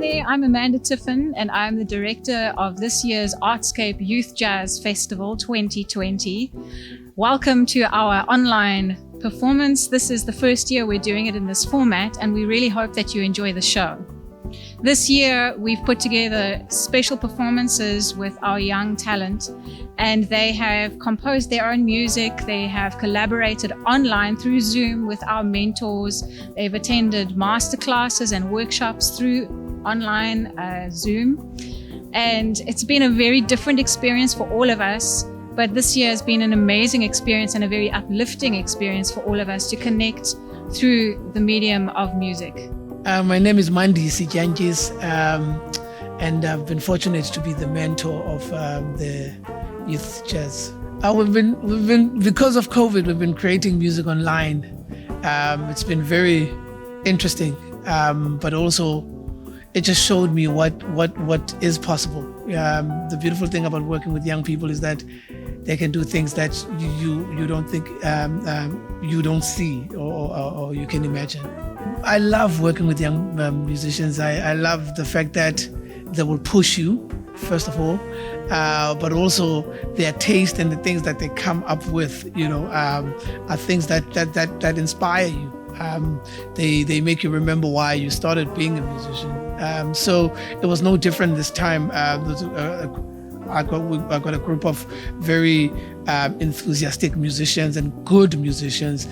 there, I'm Amanda Tiffin and I'm the director of this year's Artscape Youth Jazz Festival 2020. Welcome to our online performance. This is the first year we're doing it in this format and we really hope that you enjoy the show. This year we've put together special performances with our young talent and they have composed their own music. They have collaborated online through Zoom with our mentors. They've attended master classes and workshops through online Zoom. And it's been a very different experience for all of us. But this year has been an amazing experience and a very uplifting experience for all of us to connect through the medium of music. My name is Mandi Sijanjis, and I've been fortunate to be the mentor of the Youth Jazz. We've been because of COVID, we've been creating music online. It's been very interesting, but also it just showed me what is possible. The beautiful thing about working with young people is that they can do things that you don't think you don't see or you can imagine. I love working with young musicians. I love the fact that they will push you, first of all, but also their taste and the things that they come up with, are things that inspire you. They make you remember why you started being a musician. So it was no different this time. I got a group of very enthusiastic musicians and good musicians.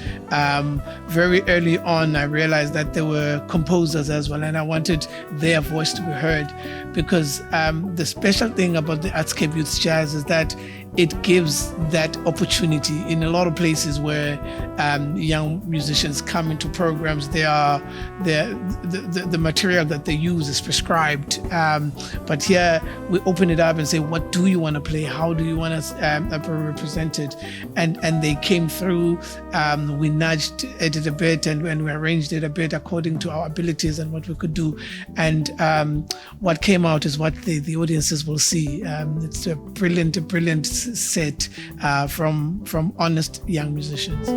Very early on, I realized that there were composers as well, and I wanted their voice to be heard because the special thing about the Artscape Youth Jazz is that it gives that opportunity in a lot of places where young musicians come into programs. The material that they use is prescribed, but here we open it up and say, what do you want to play? How do you want us represented? And they came through. We nudged it a bit and we arranged it a bit according to our abilities and what we could do. And what came out is what the audiences will see. It's a brilliant set from honest young musicians.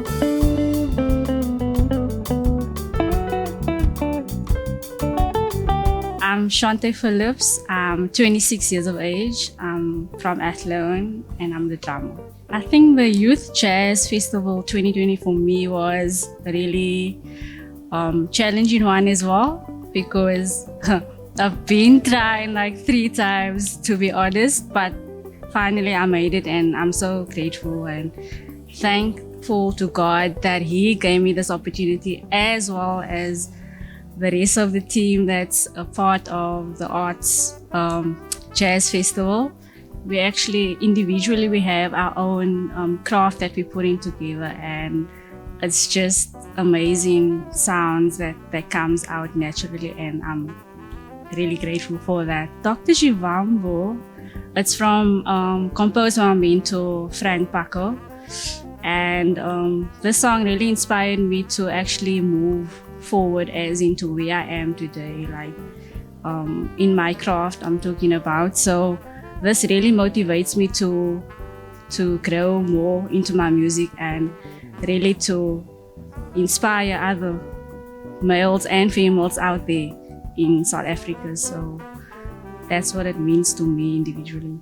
I'm Shante Phillips. I'm 26 years of age. I'm from Athlone and I'm the drummer. I think the Youth Jazz Festival 2020 for me was a really challenging one as well because I've been trying like 3 times to be honest, but finally I made it and I'm so grateful and thankful to God that He gave me this opportunity as well as the rest of the team that's a part of the Arts Jazz Festival. We actually individually we have our own craft that we're putting together and it's just amazing sounds that comes out naturally and I'm really grateful for that. Dr. Shivambo, it's from composed by my mentor Frank Paco, and this song really inspired me to actually move forward as into where I am today, like in my craft I'm talking about. So this really motivates me to grow more into my music and really to inspire other males and females out there in South Africa. So that's what it means to me individually.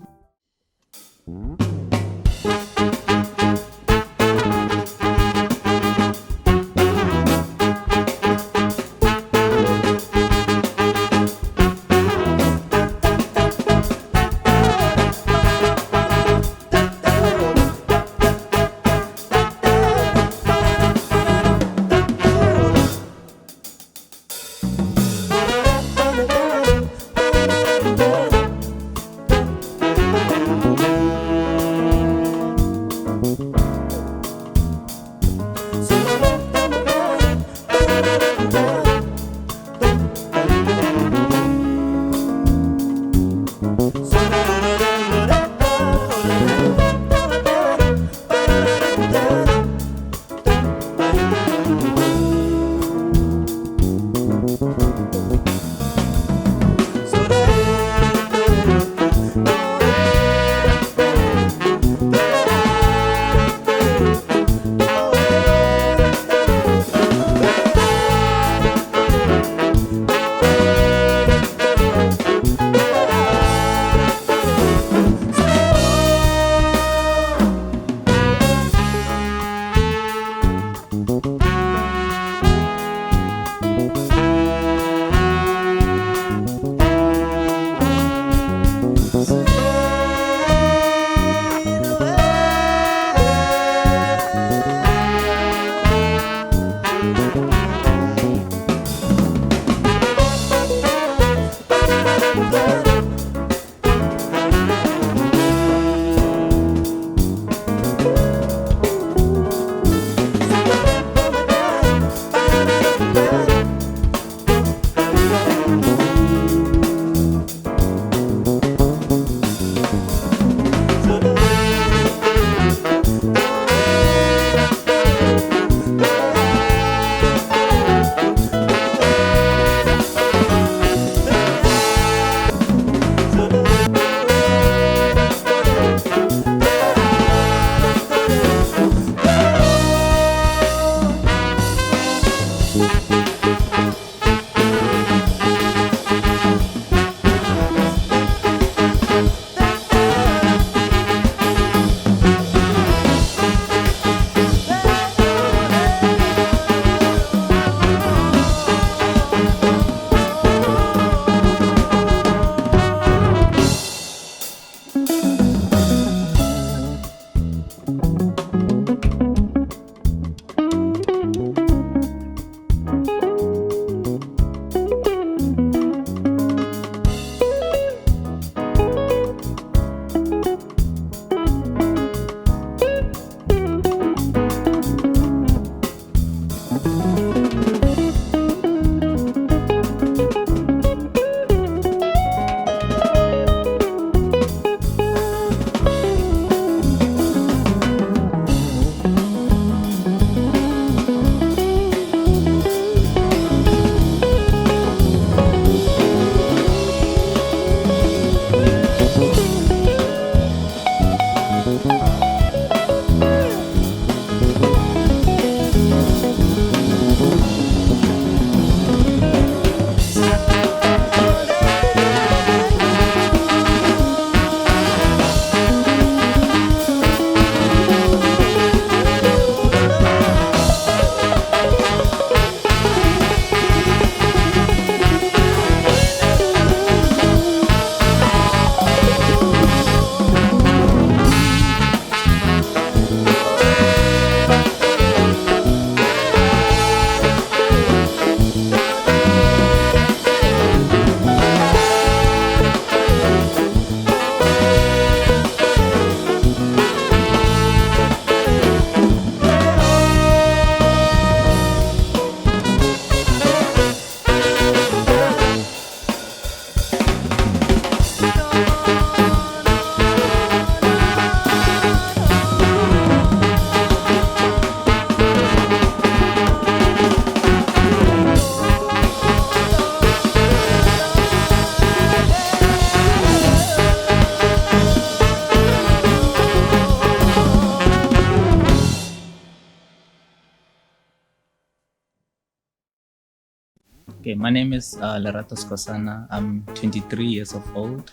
Okay, my name is Lerato Skosana. I'm 23 years of old,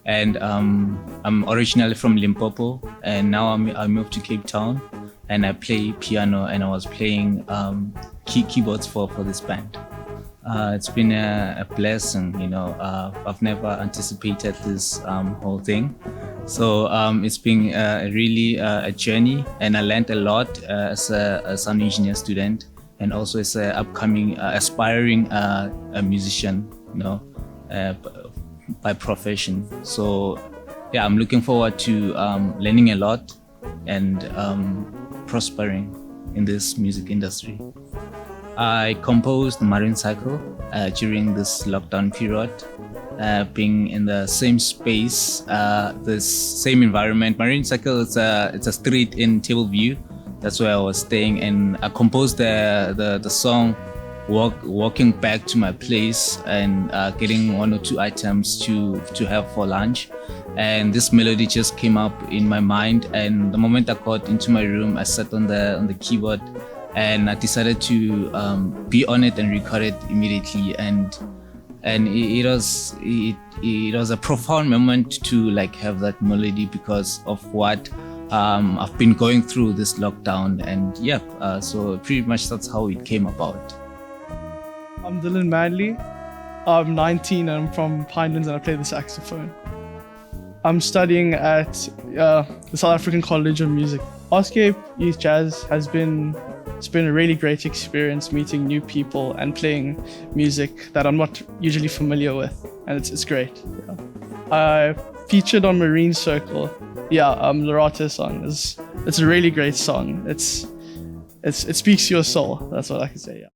and I'm originally from Limpopo, and now I moved to Cape Town, and I play piano, and I was playing keyboards for this band. It's been a blessing, you know. I've never anticipated this whole thing. So it's been really a journey, and I learned a lot as a sound engineer student, and also as an upcoming aspiring musician, you know, by profession. So yeah, I'm looking forward to learning a lot and prospering in this music industry. I composed Marine Cycle during this lockdown period, being in the same space, this same environment. Marine Cycle is it's a street in Tableview. That's where I was staying, and I composed the song walking back to my place and getting 1 or 2 items to have for lunch. And this melody just came up in my mind, and the moment I got into my room, I sat on the keyboard, and I decided to be on it and record it immediately. And it was a profound moment to like have that melody because of what I've been going through this lockdown. And yeah, so pretty much that's how it came about. I'm Dylan Manley. I'm 19 and I'm from Pinelands, and I play the saxophone. I'm studying at the South African College of Music. Artscape Youth Jazz it's been a really great experience meeting new people and playing music that I'm not usually familiar with, and it's great. Yeah. I featured on Marine Circle. Yeah, Lerato song it's a really great song. It speaks to your soul. That's what I can say. Yeah.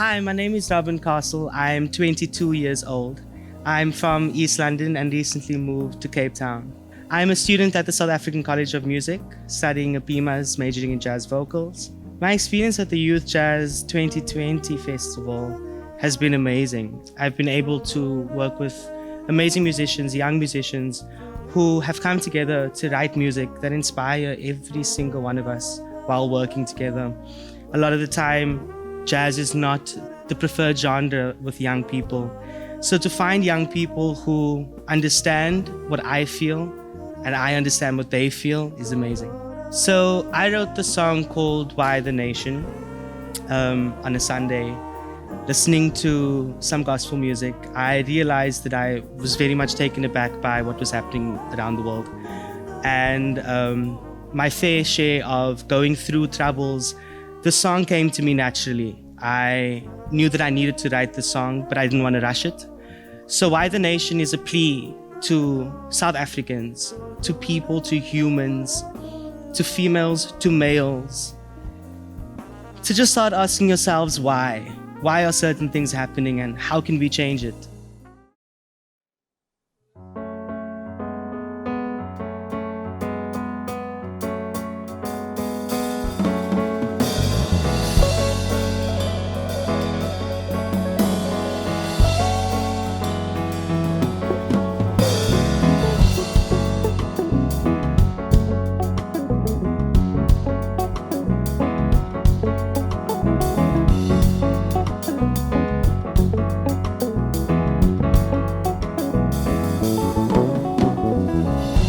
Hi, my name is Robin Castle. I'm 22 years old. I'm from East London and recently moved to Cape Town. I'm a student at the South African College of Music, studying a BMAS, majoring in jazz vocals. My experience at the Youth Jazz 2020 Festival has been amazing. I've been able to work with amazing musicians, young musicians, who have come together to write music that inspire every single one of us while working together. A lot of the time, jazz is not the preferred genre with young people. So to find young people who understand what I feel and I understand what they feel is amazing. So I wrote the song called Why the Nation on a Sunday. Listening to some gospel music, I realized that I was very much taken aback by what was happening around the world. And my fair share of going through troubles, the song came to me naturally. I knew that I needed to write the song, but I didn't want to rush it. So Why the Nation is a plea to South Africans, to people, to humans, to females, to males, to just start asking yourselves why. Why are certain things happening and how can we change it?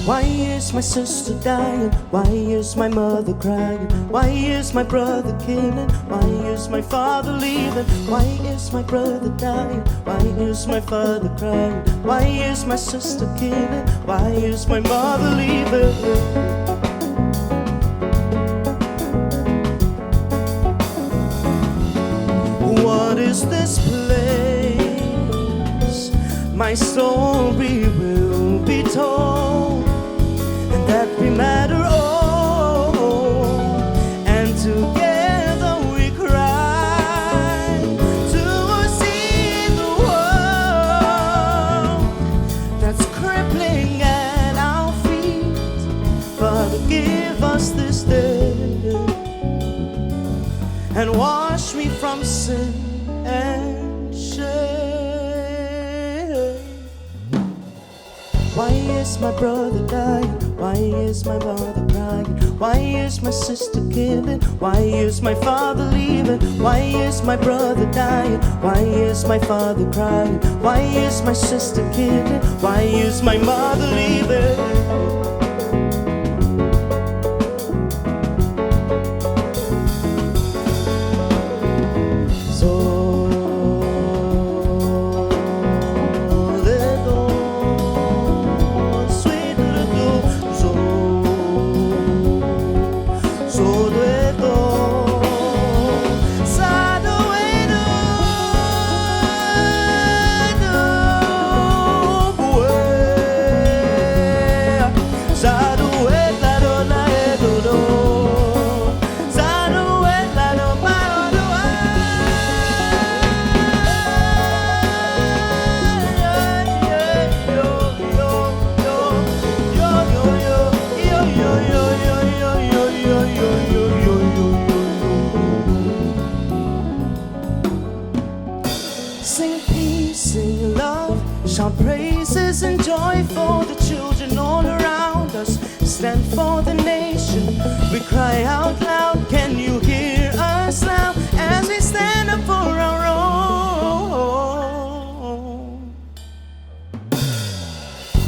Why is my sister dying? Why is my mother crying? Why is my brother killing? Why is my father leaving? Why is my brother dying? Why is my father crying? Why is my sister killing? Why is my mother leaving? What is this place? My story will be told, and that we matter all, and together we cry to see the world that's crippling at our feet. Father, give us this day and wash me from sin and shame. Why is my brother dying? Why is my mother crying? Why is my sister killing? Why is my father leaving? Why is my brother dying? Why is my father crying? Why is my sister killing? Why is my mother leaving? Sing peace, sing love, shout praises and joy for the children all around us. Stand for the nation, we cry out loud. Can you hear us now as we stand up for our own?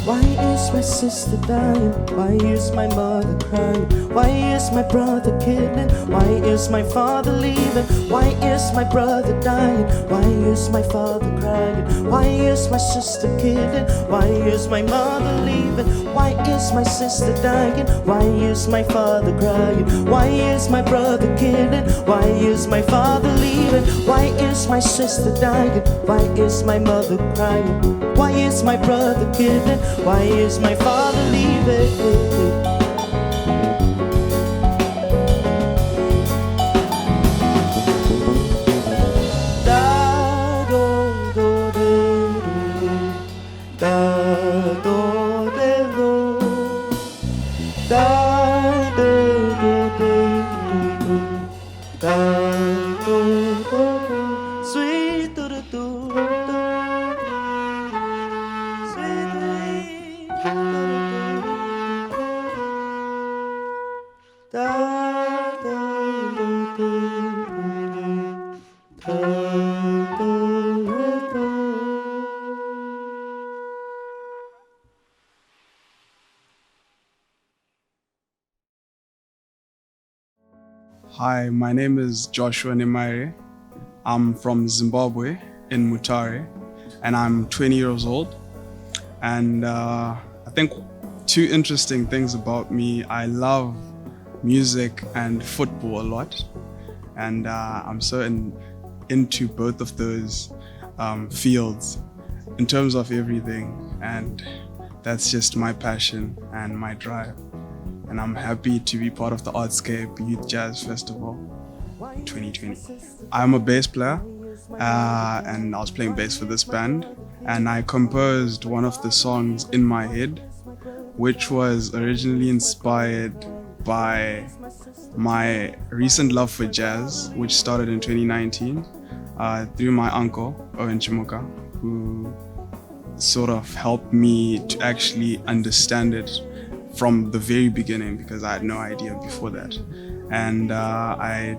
Why is my sister dying? Why is my mother crying? Why is my brother killing? Why is my father leaving? Why is my brother dying? Why is my father crying? Why is my sister killing? Why is my mother leaving? Why is my sister dying? Why is my father crying? Why is my brother killing? Why is my father leaving? Why is my sister dying? Why is my mother crying? Why is my brother killing? Why is my father leaving? Da Hi, my name is Joshua Nemaire. I'm from Zimbabwe in Mutare, and I'm 20 years old. And I think two interesting things about me: I love music and football a lot, and I'm so into both of those fields in terms of everything, and that's just my passion and my drive. And I'm happy to be part of the Artscape Youth Jazz Festival 2020. I'm a bass player, and I was playing bass for this band, and I composed one of the songs in my head, which was originally inspired by my recent love for jazz, which started in 2019 through my uncle, Owen Chimuka, who sort of helped me to actually understand it from the very beginning, because I had no idea before that. And I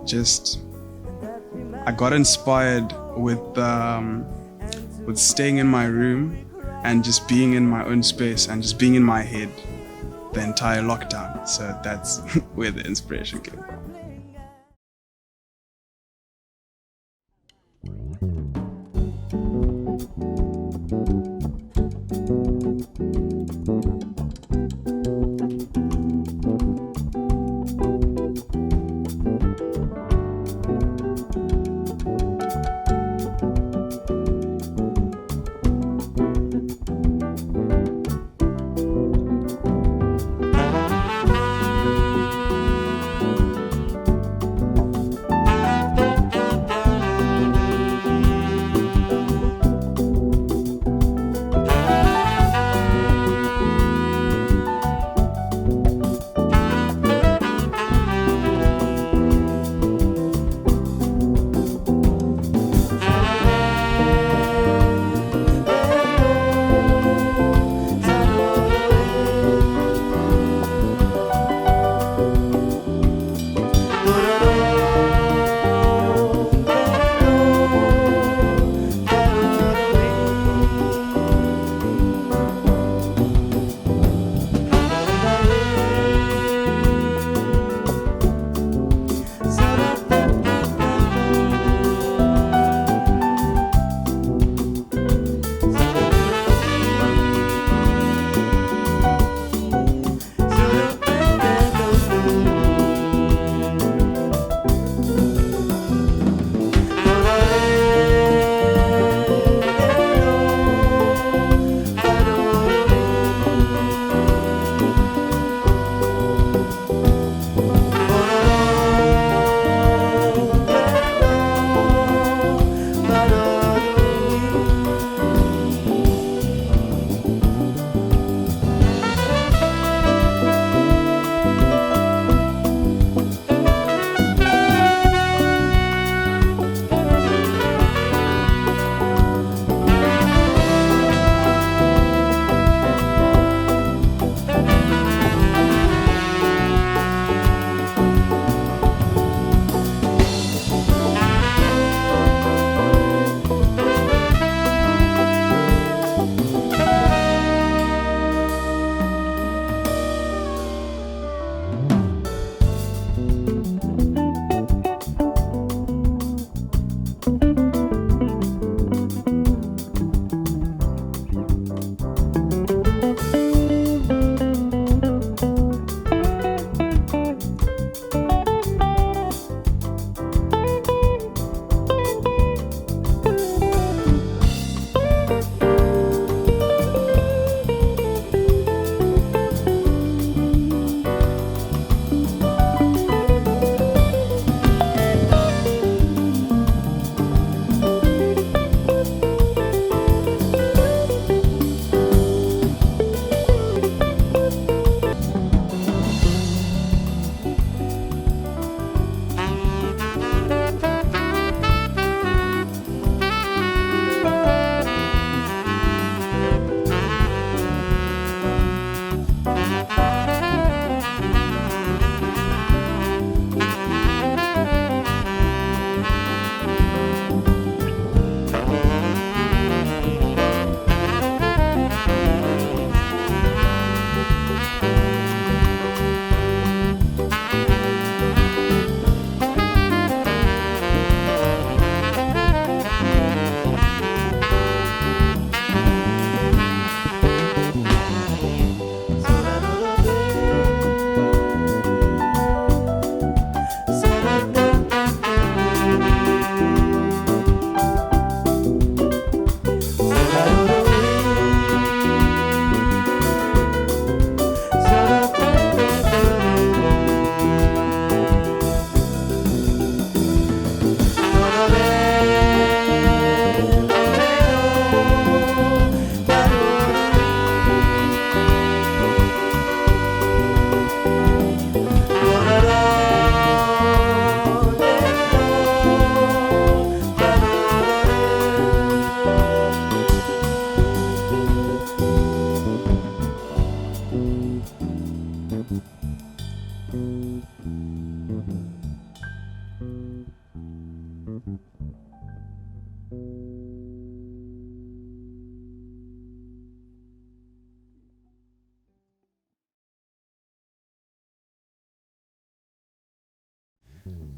got inspired with staying in my room and just being in my own space and just being in my head the entire lockdown. So that's where the inspiration came from.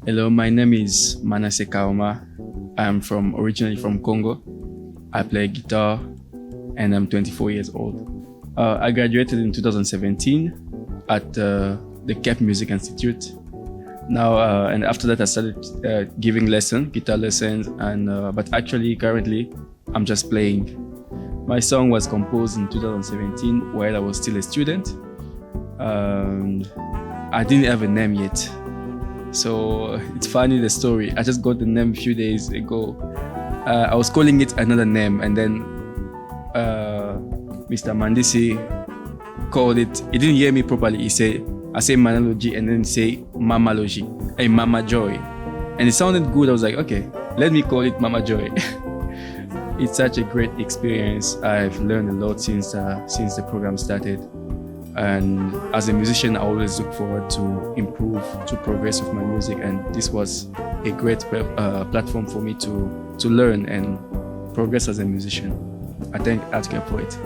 Hello, my name is Manasseh Kaoma. I'm originally from Congo. I play guitar and I'm 24 years old. I graduated in 2017 at the Cape Music Institute. Now, and after that I started giving guitar lessons, and but actually currently I'm just playing. My song was composed in 2017 while I was still a student. I didn't have a name yet. So it's funny, the story. I just got the name a few days ago. I was calling it another name, and then Mr. Mandisi called it. He didn't hear me properly. He said, I say Manalogy, and then say Mamalogy, Mama Joy. And it sounded good. I was like, okay, let me call it Mama Joy. It's such a great experience. I've learned a lot since the program started. And as a musician, I always look forward to improve, to progress with my music. And this was a great platform for me to learn and progress as a musician. I thank Artscape for it.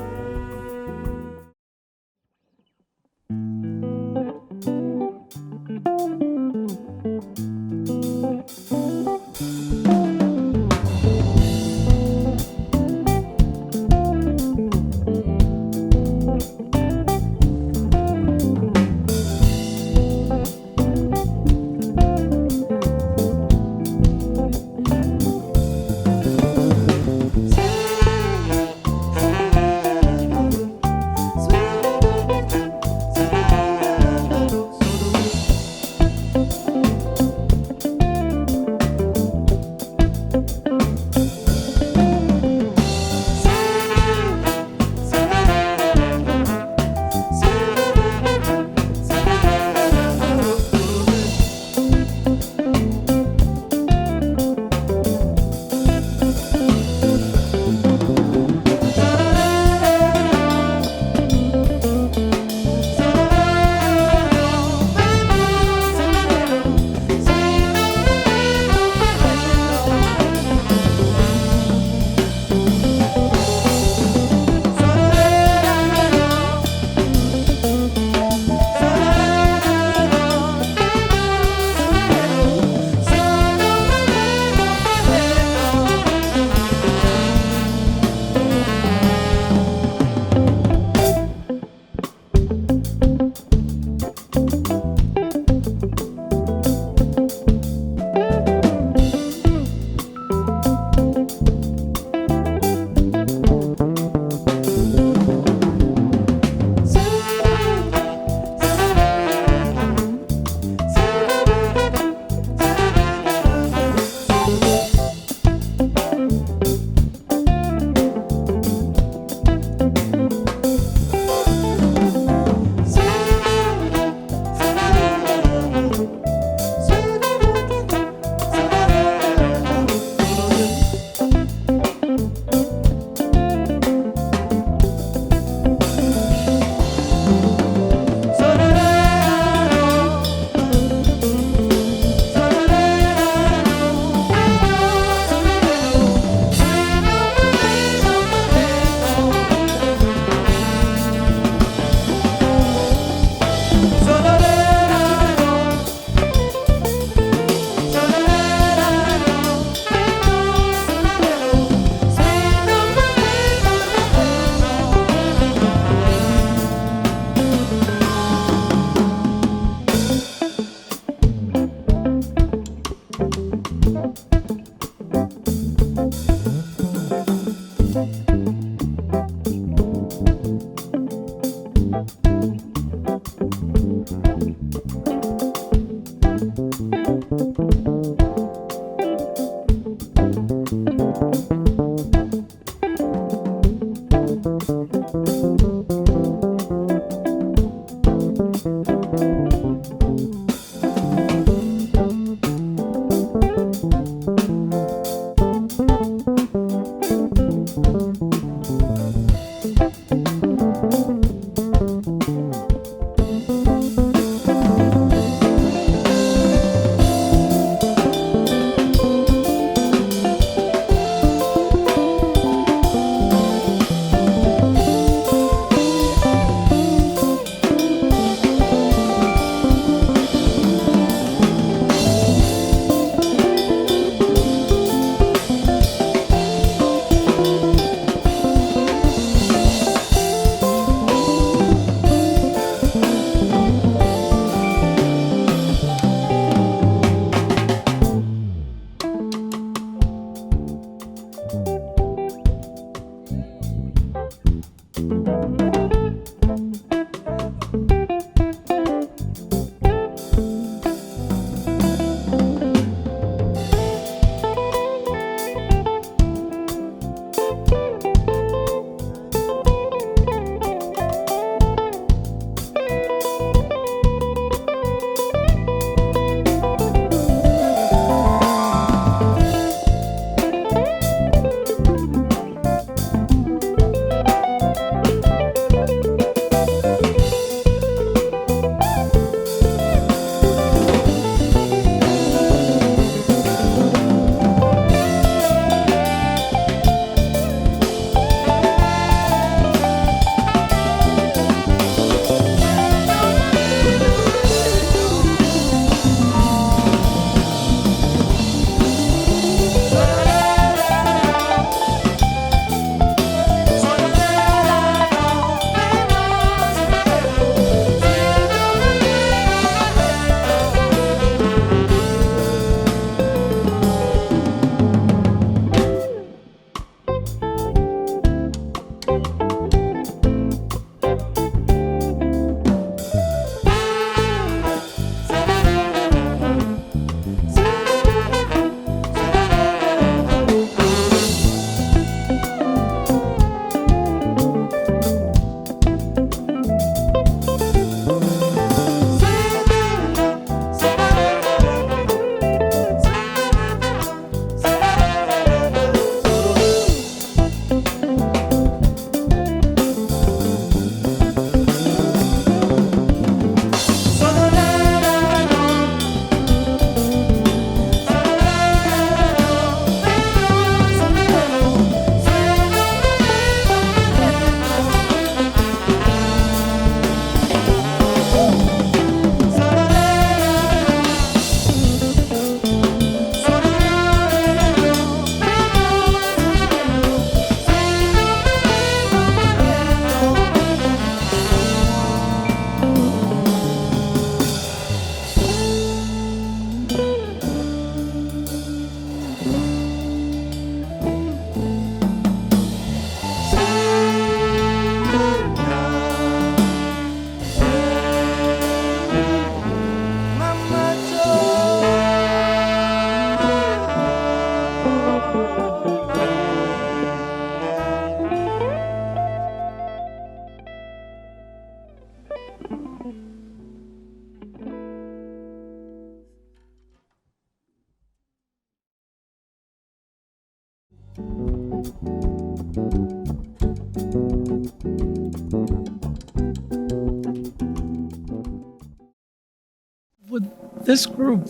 This group,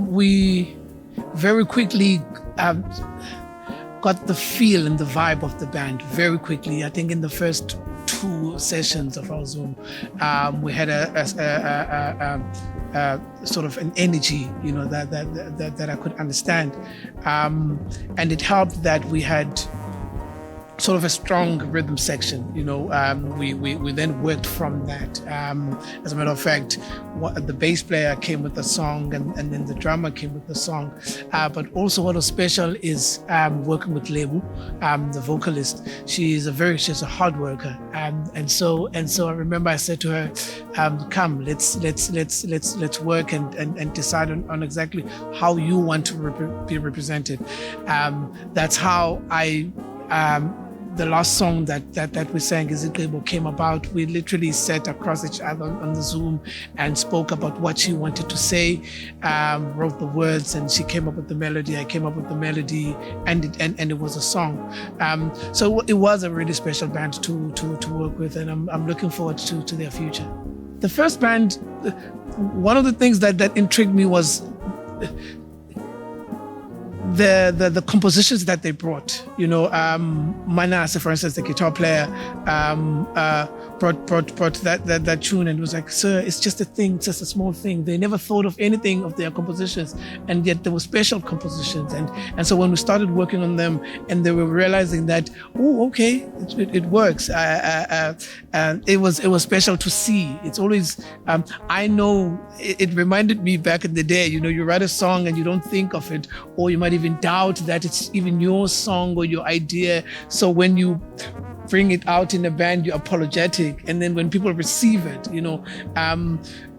we very quickly got the feel and the vibe of the band very quickly. I think in the first 2 sessions of our Zoom, we had a sort of an energy, that I could understand, and it helped that we had sort of a strong rhythm section. We then worked from that. As a matter of fact, the bass player came with the song, and then the drummer came with the song. But also, what was special is working with Lebu, the vocalist. She's a hard worker, and so I remember I said to her, "Come, let's work and decide on exactly how you want to be represented." That's how the last song that we sang, Izigqibo, came about. We literally sat across each other on the Zoom and spoke about what she wanted to say, wrote the words, and she came up with the melody. I came up with the melody, and it was a song. So it was a really special band to work with, and I'm looking forward to their future. The first band, one of the things that intrigued me was the compositions that they brought. Manase, for instance, the guitar player, brought that tune, and was like, "Sir, it's just a thing, it's just a small thing." They never thought of anything of their compositions, and yet there were special compositions. And so when we started working on them, and they were realizing that, oh, okay, it works. It was special to see. It's always, I know, it reminded me back in the day. You write a song and you don't think of it, or you might even doubt that it's even your song or your idea. So when you bring it out in a band, you're apologetic, and then when people receive it,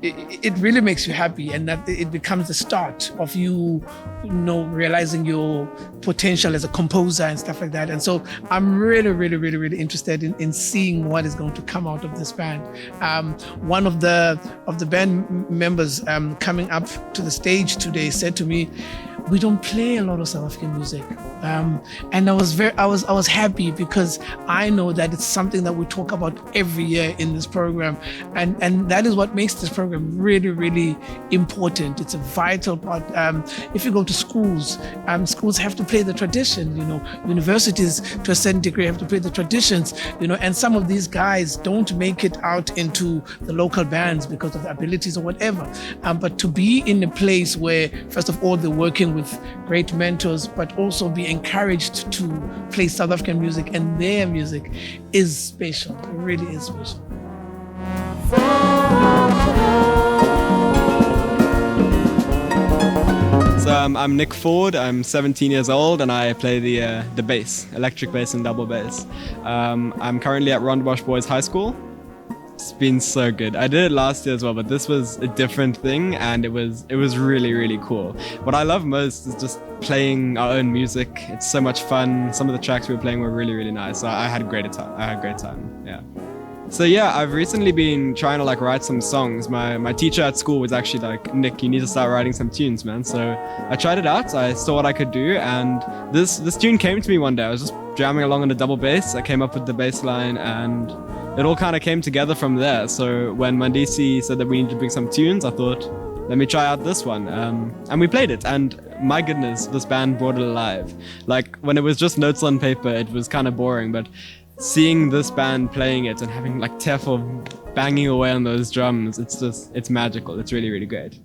it really makes you happy, and that it becomes the start of you realizing your potential as a composer and stuff like that. And so I'm really, really, really, really interested in seeing what is going to come out of this band. One of the band members coming up to the stage today said to me, "We don't play a lot of South African music," and I was happy, because I know that it's something that we talk about every year in this program, and that is what makes this program really, really important. It's a vital part. If you go to schools, schools have to play the tradition. Universities to a certain degree have to play the traditions. And some of these guys don't make it out into the local bands because of their abilities or whatever. But to be in a place where, first of all, they're working with great mentors, but also be encouraged to play South African music and their music is special. It really is special. So I'm Nick Ford. I'm 17 years old, and I play the bass, electric bass and double bass. I'm currently at Rondebosch Boys High School. It's been so good. I did it last year as well, but this was a different thing, and it was really, really cool. What I love most is just playing our own music. It's so much fun. Some of the tracks we were playing were really, really nice. So I had a great time. Yeah. So yeah, I've recently been trying to write some songs. My teacher at school was actually like, "Nick, you need to start writing some tunes, man." So I tried it out. I saw what I could do, and this tune came to me one day. I was just jamming along on the double bass. I came up with the bass line, and it all kind of came together from there. So when Mandisi said that we need to bring some tunes, I thought, let me try out this one. And we played it, and my goodness, this band brought it alive. When it was just notes on paper, it was kind of boring, but seeing this band playing it and having Tefo banging away on those drums, it's magical. It's really, really great.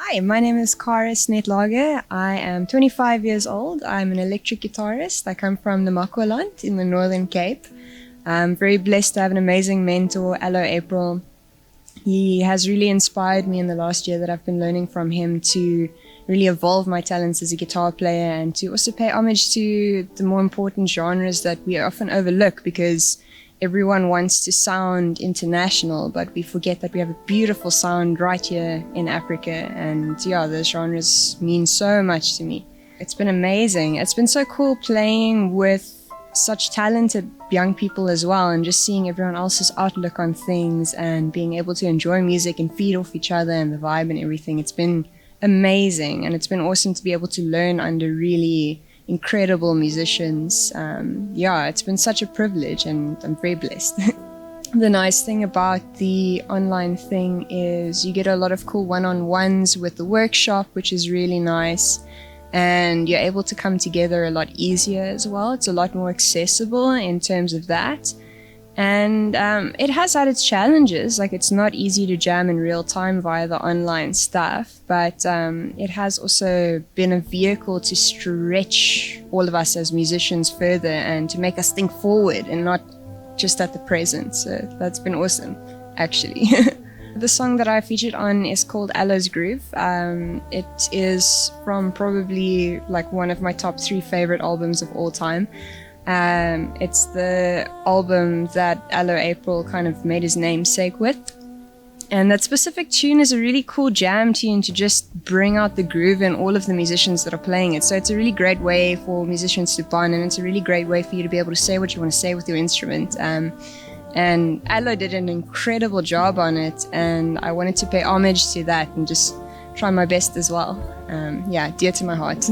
Hi, my name is Cara Snetlage. I am 25 years old. I'm an electric guitarist. I come from the Makwaland in the Northern Cape. I'm very blessed to have an amazing mentor, Allo April. He has really inspired me in the last year that I've been learning from him to really evolve my talents as a guitar player and to also pay homage to the more important genres that we often overlook because everyone wants to sound international, but we forget that we have a beautiful sound right here in Africa. And yeah, those genres mean so much to me. It's been amazing. It's been so cool playing with such talented young people as well, and just seeing everyone else's outlook on things and being able to enjoy music and feed off each other and the vibe and everything. It's been amazing, and it's been awesome to be able to learn under really incredible musicians. Yeah, it's been such a privilege, and I'm very blessed. The nice thing about the online thing is you get a lot of cool one-on-ones with the workshop, which is really nice. And you're able to come together a lot easier as well. It's a lot more accessible in terms of that. And it has had its challenges. Like, it's not easy to jam in real time via the online stuff, but it has also been a vehicle to stretch all of us as musicians further and to make us think forward and not just at the present. So that's been awesome, actually. The song that I featured on is called Allo's Groove. It is from probably like one of my top 3 favorite albums of all time. It's the album that Allo April kind of made his namesake with. And that specific tune is a really cool jam tune to just bring out the groove in all of the musicians that are playing it. So it's a really great way for musicians to bond, and it's a really great way for you to be able to say what you want to say with your instrument. And Allo did an incredible job on it, and I wanted to pay homage to that and just try my best as well. Yeah, dear to my heart.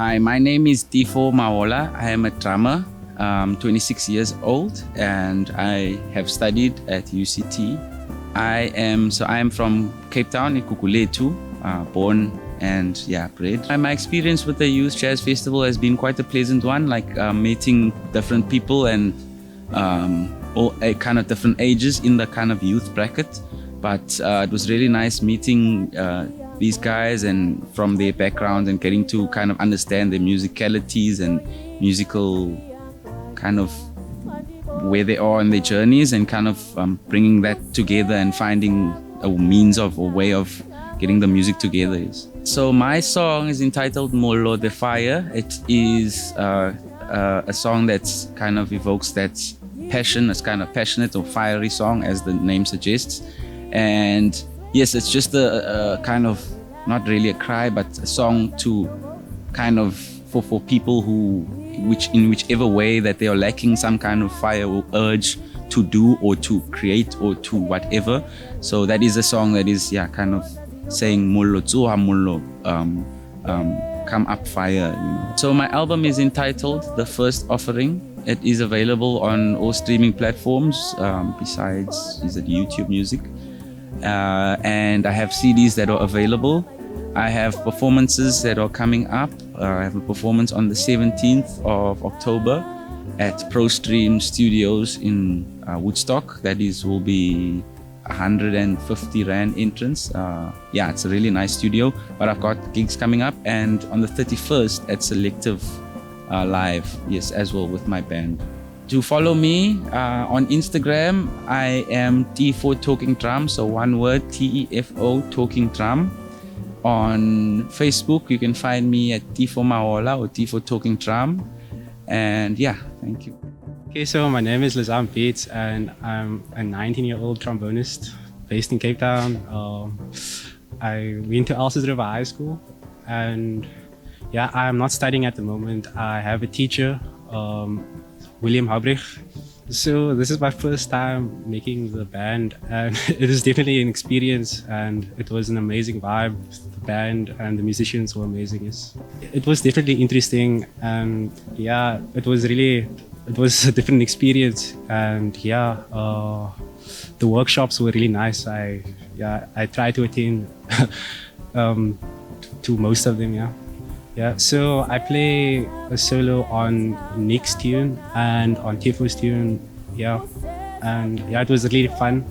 Hi, my name is Tifo Maola. I am a drummer, 26 years old, and I have studied at UCT. I am from Cape Town, in Kukuletu, born and bred. My experience with the Youth Jazz Festival has been quite a pleasant one, like meeting different people and all kind of different ages in the kind of youth bracket. But it was really nice meeting these guys and from their background and getting to kind of understand their musicalities and musical kind of where they are in their journeys and kind of bringing that together and finding a means of a way of getting the music together. So my song is entitled Molo the Fire. It is a song that's kind of evokes that passion. It's kind of passionate or fiery song, as the name suggests. And yes, it's just a kind of, not really a cry, but a song to kind of for people who, in whichever way that they are lacking some kind of fire or urge to do or to create or to whatever. So that is a song that is kind of saying Mullo Tsuha Mullo, come up fire. So my album is entitled The First Offering. It is available on all streaming platforms besides YouTube Music. And I have CDs that are available. I have performances that are coming up. I have a performance on the 17th of October at ProStream Studios in Woodstock. That will be 150 Rand entrance. It's a really nice studio, but I've got gigs coming up, and on the 31st at Selective Live, as well with my band. To follow me on Instagram, I am Tifo Talking Drum, so one word, TEFO Talking Drum. On Facebook, you can find me at Tifo Maola or Tifo Talking Drum. And thank you. Okay, so my name is Lazam Bates, and I'm a 19-year-old trombonist based in Cape Town. I went to Elsies River High School, and I'm not studying at the moment. I have a teacher, William Habrich. So this is my first time making the band, and it is definitely an experience, and it was an amazing vibe. The band and the musicians were amazing. It was definitely interesting, and it was a different experience, and the workshops were really nice. I tried to attend to most of them. So I play a solo on Nick's tune and on Tifo's tune, and it was really fun.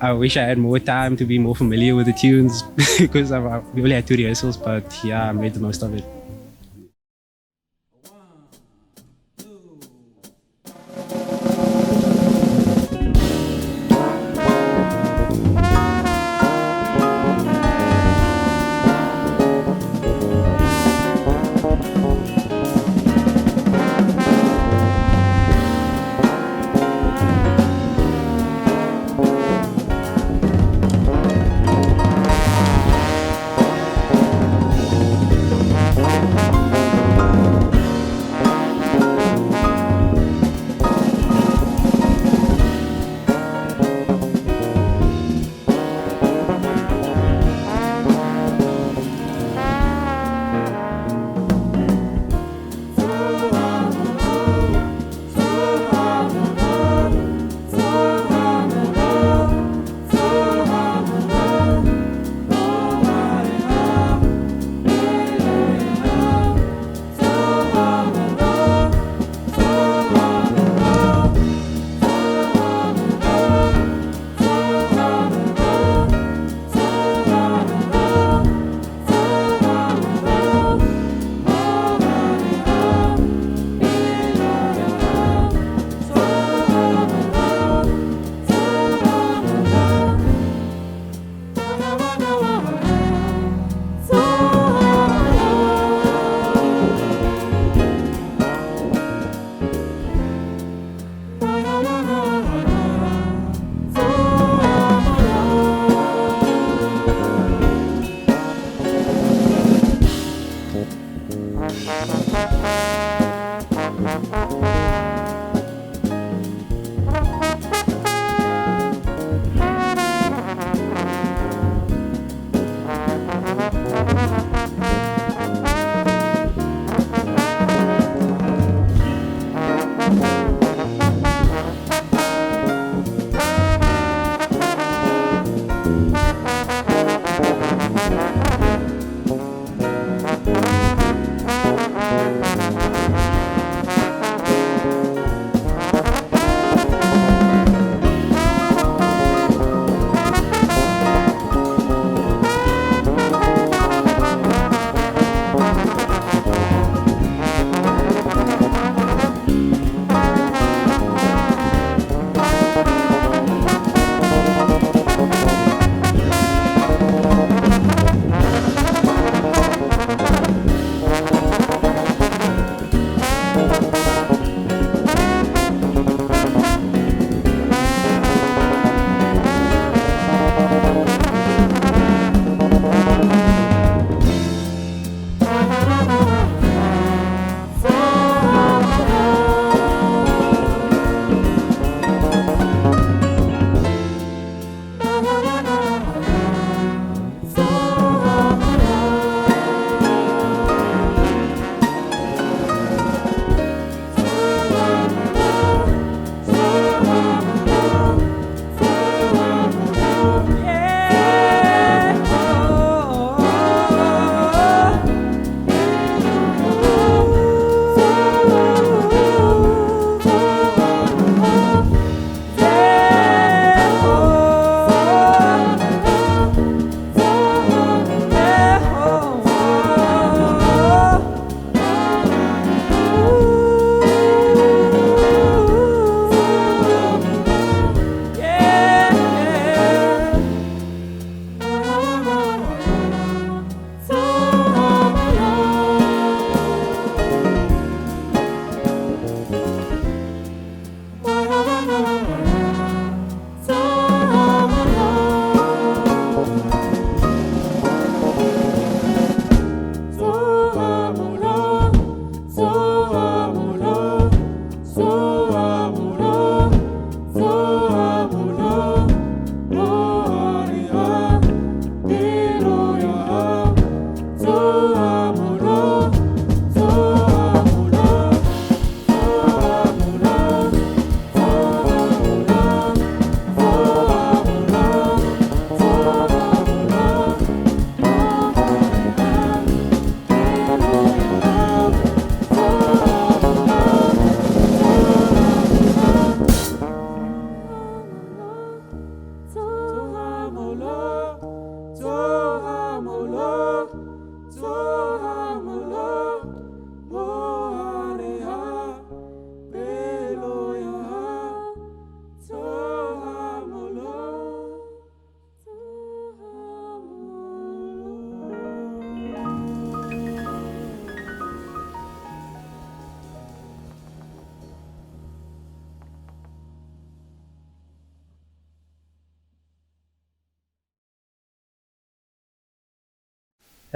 I wish I had more time to be more familiar with the tunes because we only had 2 rehearsals, but I made the most of it.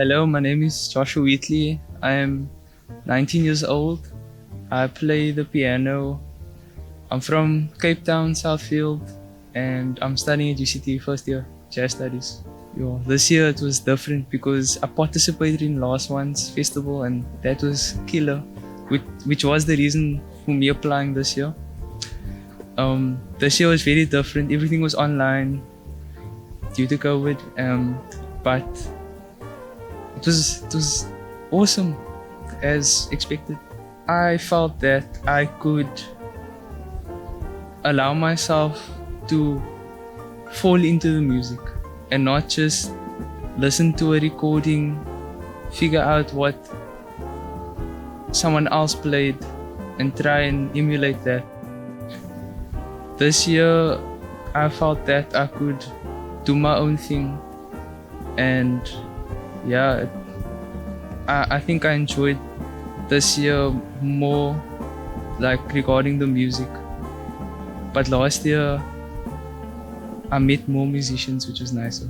Hello, my name is Joshua Wheatley. I am 19 years old. I play the piano. I'm from Cape Town, Southfield, and I'm studying at UCT first year, jazz studies. This year it was different because I participated in last one's festival and that was killer, which was the reason for me applying this year. This year was very different. Everything was online due to COVID, but it was awesome as expected. I felt that I could allow myself to fall into the music and not just listen to a recording, figure out what someone else played and try and emulate that. This year I felt that I could do my own thing, and yeah, I think I enjoyed this year more like regarding the music. But last year I met more musicians, which was nicer.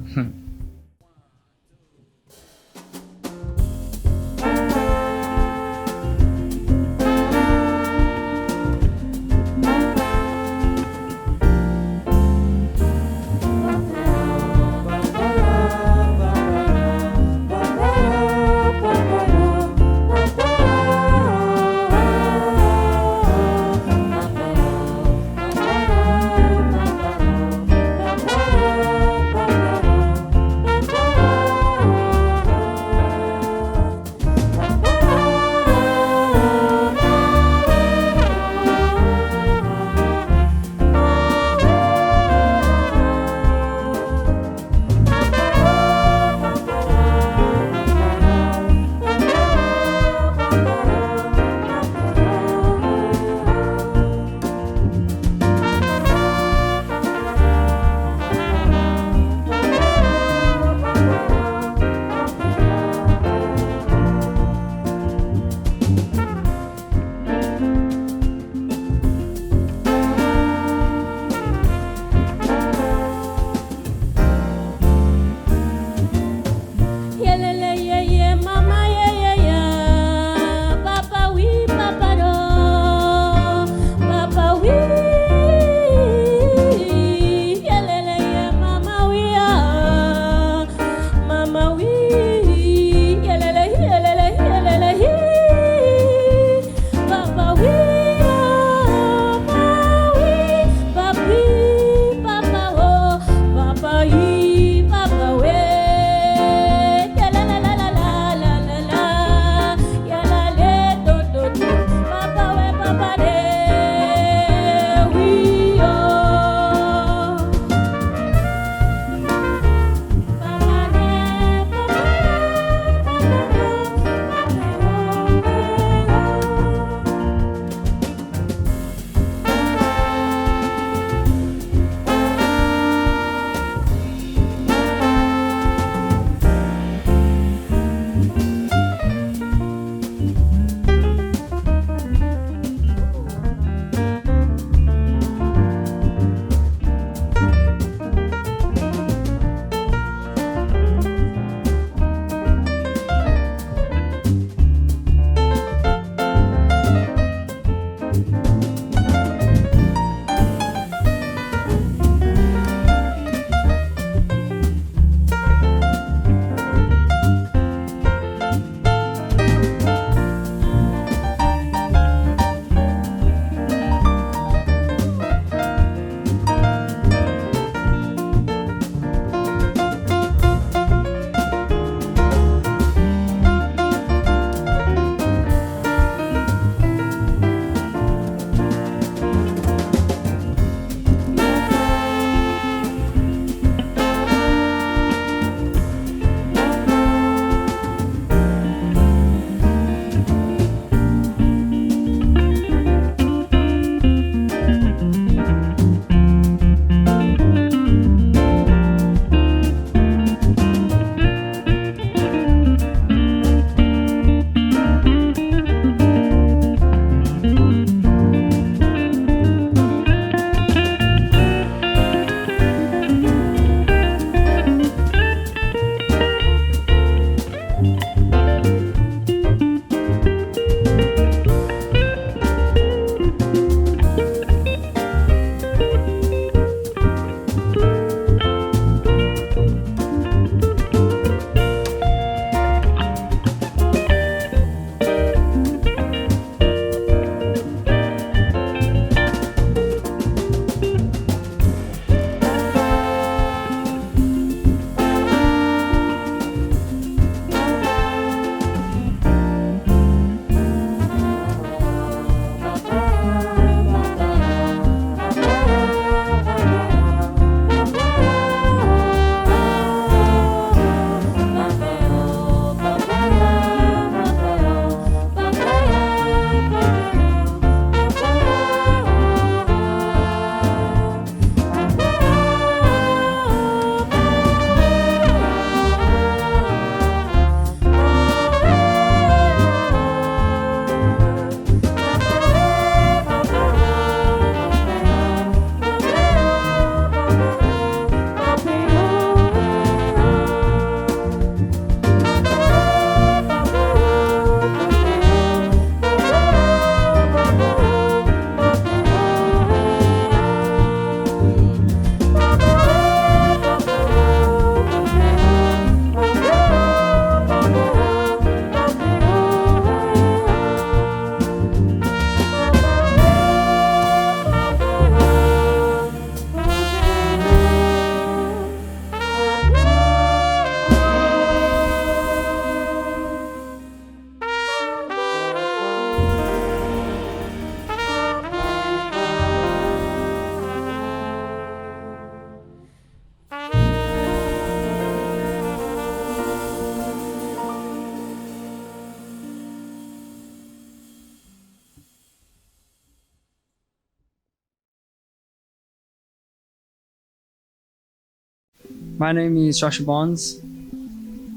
My name is Joshua Bonds.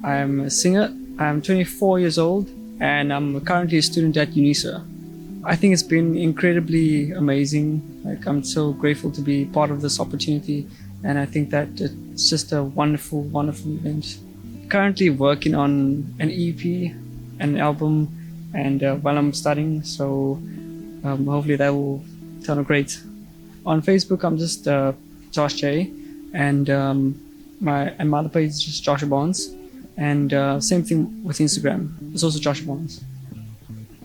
I'm a singer. I'm 24 years old and I'm currently a student at UNISA. I think it's been incredibly amazing. Like, I'm so grateful to be part of this opportunity, and I think that it's just a wonderful, wonderful event. Currently working on an EP, an album, and while I'm studying, so hopefully that will turn out great. On Facebook, I'm just Josh J, and my other page is just Joshua Bonds, and same thing with Instagram. It's also Joshua Bonds.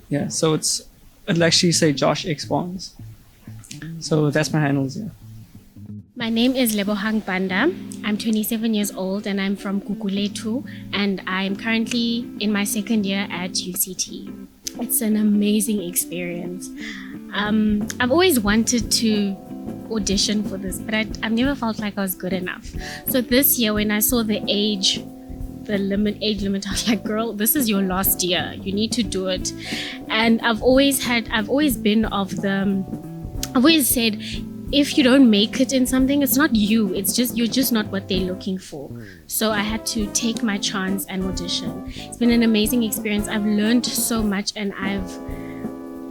Yeah, so it'll actually say Josh X Bonds. So that's my handles, yeah. My name is Lebohang Banda. I'm 27 years old and I'm from Guguletu, and I'm currently in my second year at UCT. It's an amazing experience. I've always wanted to audition for this, but I've never felt like I was good enough. So this year when I saw the age limit, I was like, girl, this is your last year. You need to do it. And I've always said, if you don't make it in something, it's not you, you're just not what they're looking for. So I had to take my chance and audition. It's been an amazing experience. I've learned so much, and I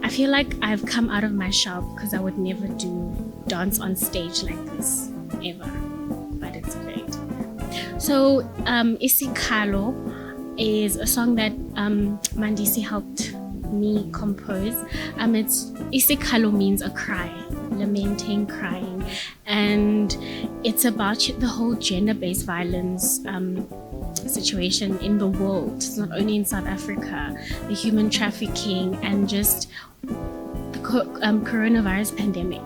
feel like I've come out of my shell, because I would never do dance on stage like this, ever. But it's great. So Isikhalo is a song that Mandisi helped me compose. Isikhalo means a cry, lamenting, crying, and it's about the whole gender-based violence situation in the world. It's not only in South Africa, the human trafficking and just the coronavirus pandemic.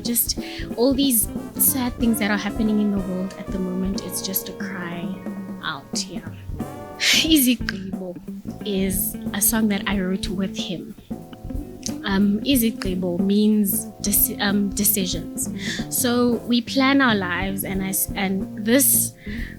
Just all these sad things that are happening in the world at the moment. It's just a cry out here. Izigqibo is a song that I wrote with him. Izigqibo means decisions. So we plan our lives, and this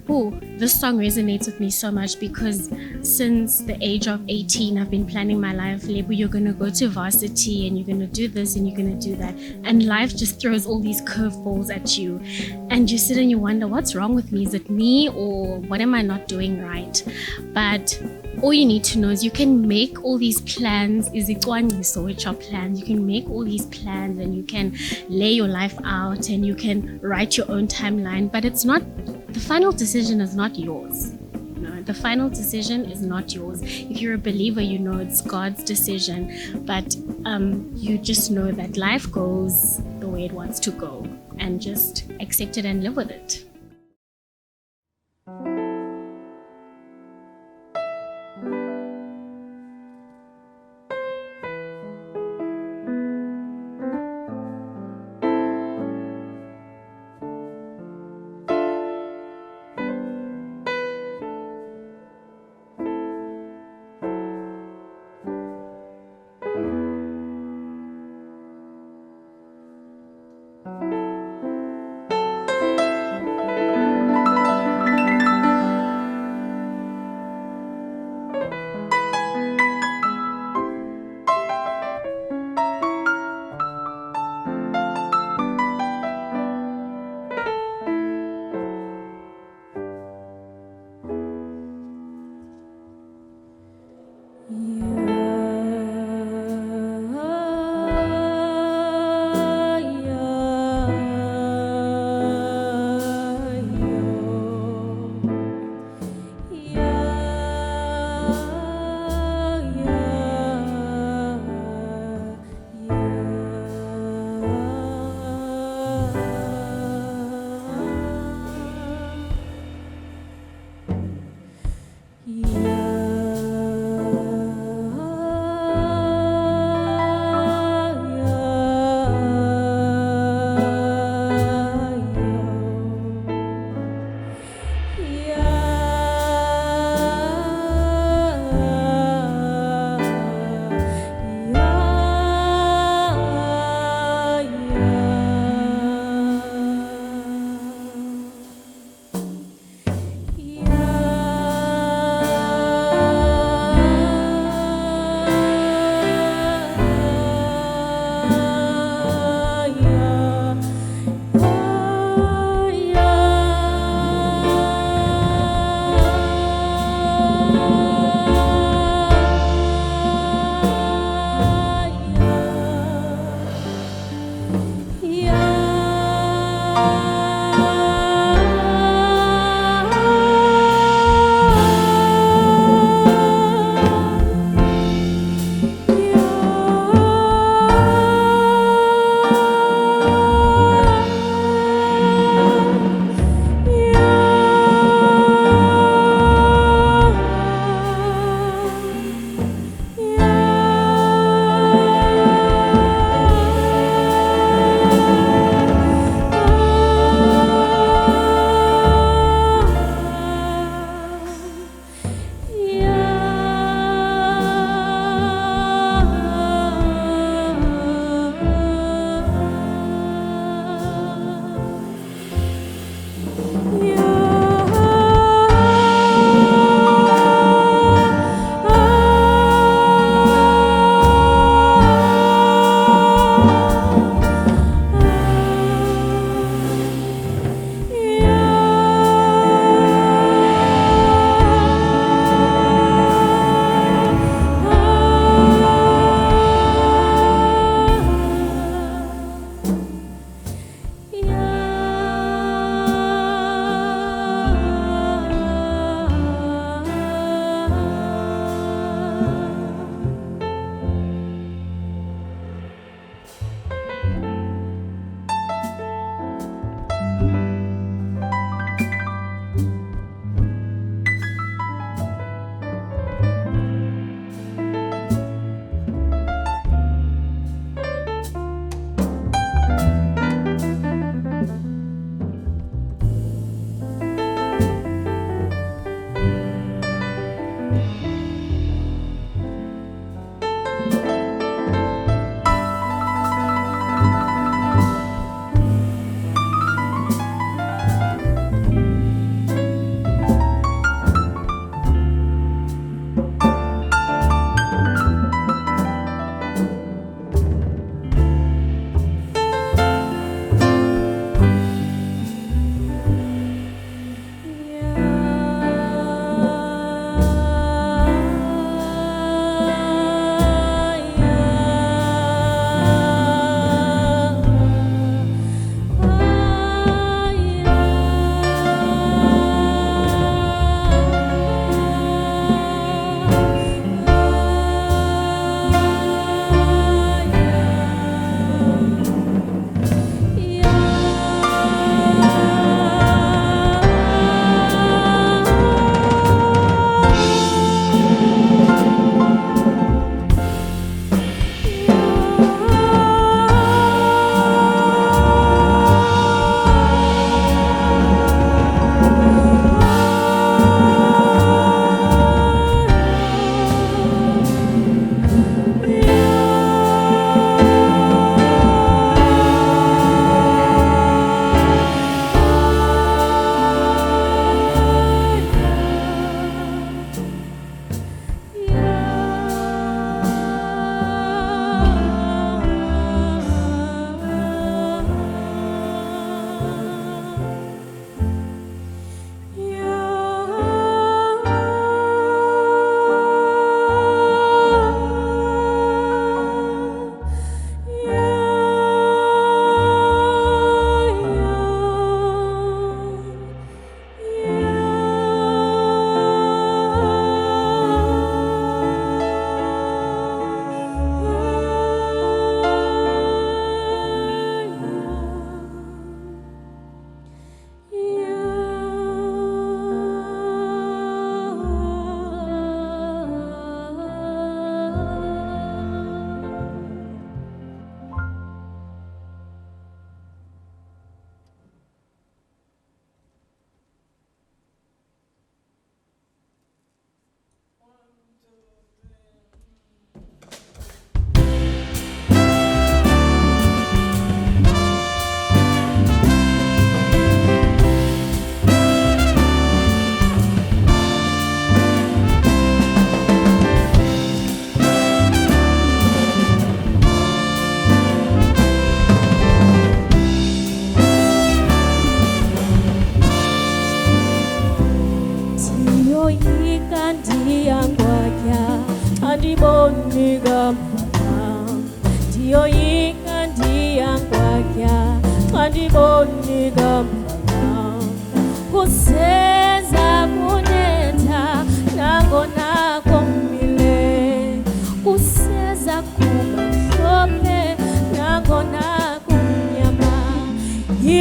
song resonates with me so much, because since the age of 18 I've been planning my life. Lebu, you're gonna go to varsity and you're gonna do this and you're gonna do that, and life just throws all these curveballs at you, and you sit and you wonder, what's wrong with me? Is it me, or what am I not doing right? But all you need to know is you can make all these plans, which are plans. You can make all these plans and you can lay your life out and you can write your own timeline, but the final decision is not yours. The final decision is not yours. If you're a believer, you know it's God's decision, but you just know that life goes the way it wants to go, and just accept it and live with it.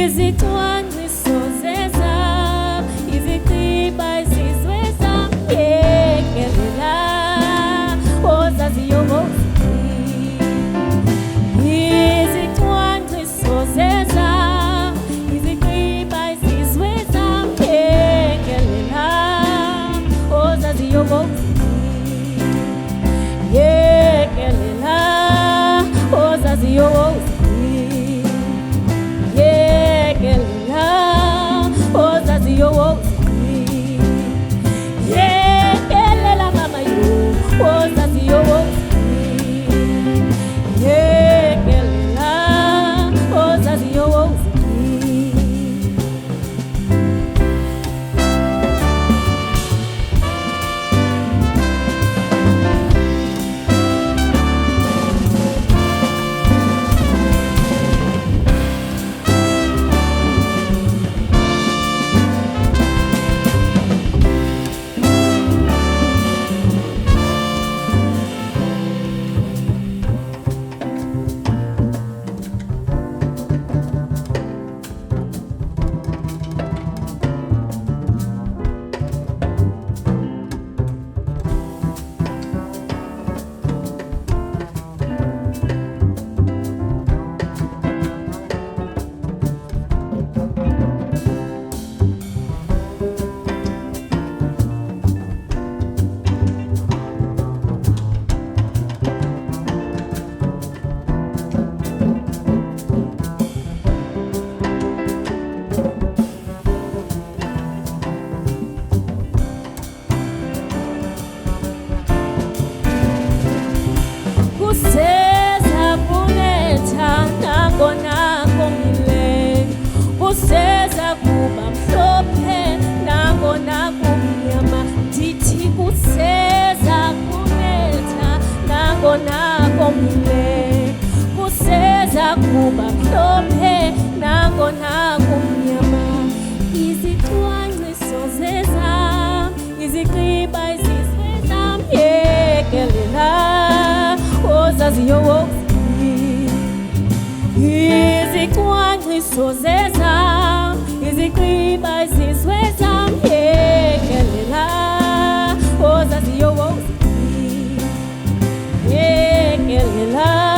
izicwangciso zezam, izigqiba izizwe zam, yekelela ozaziyo izicwangciso zezam, izigqiba izizwe zam, yekelela ozaziyo yekelela ozaziyo yekelela ozaziyo yekelela mama yo ozaziyo yekelela ozaziyo kuseza kunetha nangona komile, kuseza kuba mhlophe nangona kumnyama, ndithi kuseza kunetha nangona komile, kuseza kuba mhlophe nangona kumnyama, izicwangciso zezam, izigqiba izizwe zam, yekelela ozaziyo izicwangciso zezam, izigqiba izizwe zam, yekelela ozaziyo yekelela